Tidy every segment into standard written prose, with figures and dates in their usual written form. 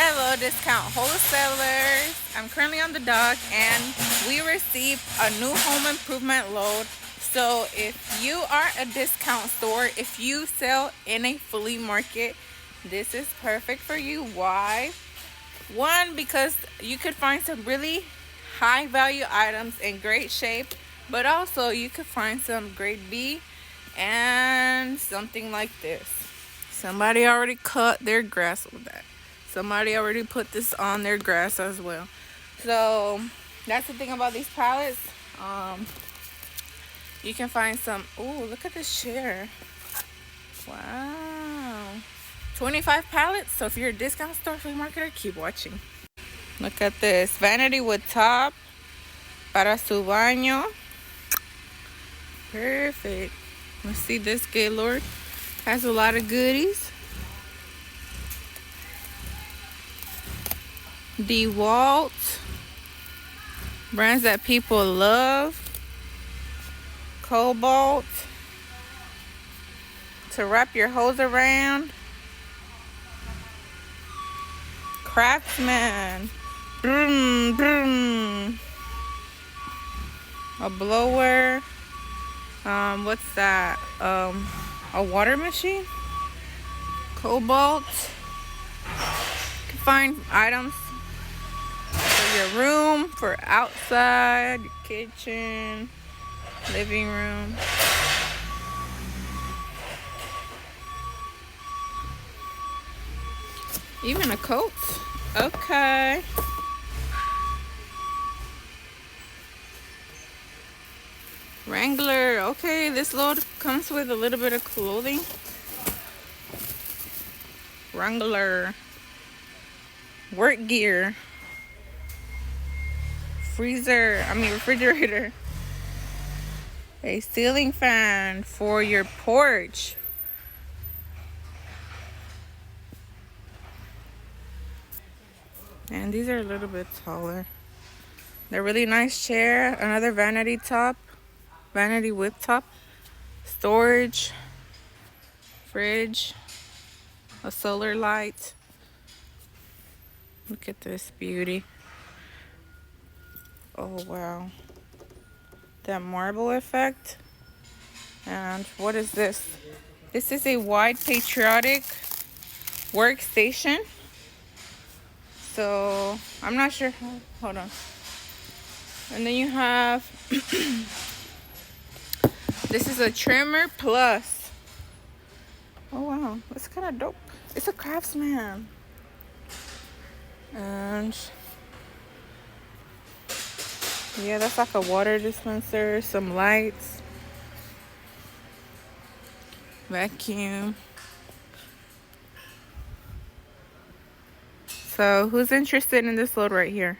Hello, discount wholesalers. I'm currently on the dock and we received a new home improvement load. So if you are a discount store, if you sell in a flea market, this is perfect for you. Why? One, because you could find some really high value items in great shape, but also you could find some grade B and something like this. Somebody already cut their grass with that. Somebody already put this on their grass as well. So that's the thing about these pallets. You can find some. Oh, look at this chair. Wow. 25 pallets. So if you're a discount store, flea marketer, keep watching. Look at this. Vanity wood top para su baño. Perfect. Let's see this Gaylord. Has a lot of goodies. DeWalt, brands that people love. Cobalt, to wrap your hose around. Craftsman, broom, broom. A blower. What's that? A water machine. Cobalt. You can find items for your room, for outside, your kitchen, living room. Even a coat. Okay. Wrangler. Okay, this load comes with a little bit of clothing. Wrangler. Work gear. Refrigerator. A ceiling fan for your porch. And these are a little bit taller. They're really nice chair. Another vanity top. Vanity whip top. Storage. Fridge. A solar light. Look at this beauty. Oh wow. That marble effect. And what is this? This is a wide patriotic workstation. So I'm not sure. Hold on. And then you have this is a trimmer plus. Oh wow, that's kind of dope. It's a Craftsman. And yeah, that's like a water dispenser, some lights, vacuum. So who's interested in this load right here?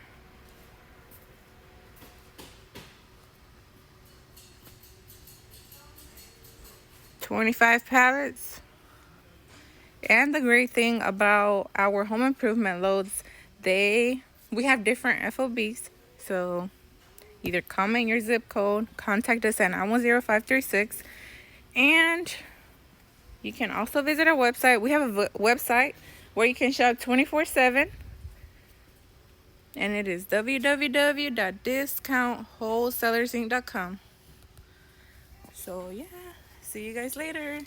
$25 pallets. And the great thing about our home improvement loads, we have different FOBs. So either comment your zip code, contact us at 910-536, and you can also visit our website. We have a website where you can shop 24/7, and it is www.discountwholesalersInc.com. So yeah, see you guys later.